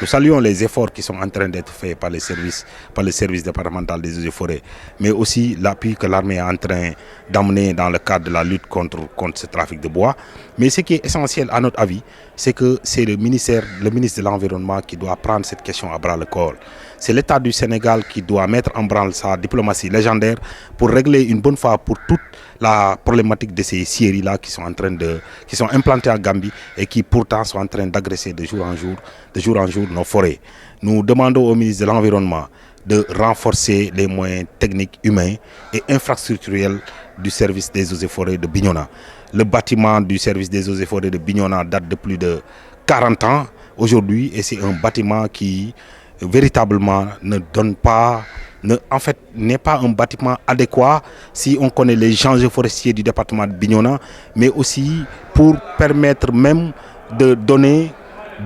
Nous saluons les efforts qui sont en train d'être faits par le service départemental des eaux et forêts, mais aussi l'appui que l'armée est en train d'amener dans le cadre de la lutte contre ce trafic de bois. Mais ce qui est essentiel à notre avis, c'est que c'est le ministre de l'Environnement qui doit prendre cette question à bras le corps. C'est l'État du Sénégal qui doit mettre en branle sa diplomatie légendaire pour régler une bonne fois pour toutes la problématique de ces scieries-là qui sont implantées en Gambie et qui pourtant sont en train d'agresser de jour en jour nos forêts. Nous demandons au ministre de l'Environnement de renforcer les moyens techniques, humains et infrastructurels du service des eaux et forêts de Bignona. Le bâtiment du service des eaux et forêts de Bignona date de plus de 40 ans aujourd'hui et c'est un bâtiment qui véritablement n'est pas un bâtiment adéquat si on connaît les enjeux forestiers du département de Bignona, mais aussi pour permettre même de donner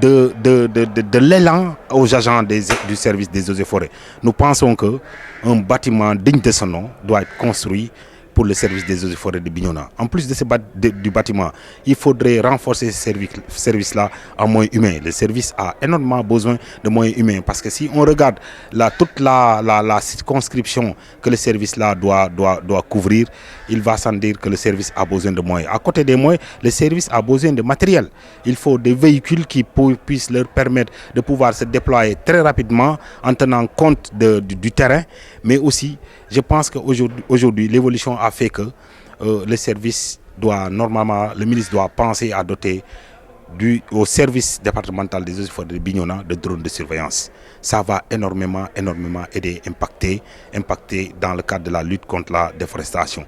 de l'élan aux agents du service des eaux et forêts. Nous pensons qu'un bâtiment digne de son nom doit être construit pour le service des eaux et forêts de Bignona. En plus du bâtiment, il faudrait renforcer ce service-là en moyens humains. Le service a énormément besoin de moyens humains parce que si on regarde toute la circonscription que le service-là doit couvrir, il va sans dire que le service a besoin de moyens. À côté des moyens, le service a besoin de matériel. Il faut des véhicules qui puissent leur permettre de pouvoir se déployer très rapidement en tenant compte du terrain, mais aussi, je pense qu'aujourd'hui, l'évolution a fait que le ministre doit penser à doter au service départemental des eaux et forêts de Bignona de drones de surveillance. Ça va énormément aider, impacter dans le cadre de la lutte contre la déforestation.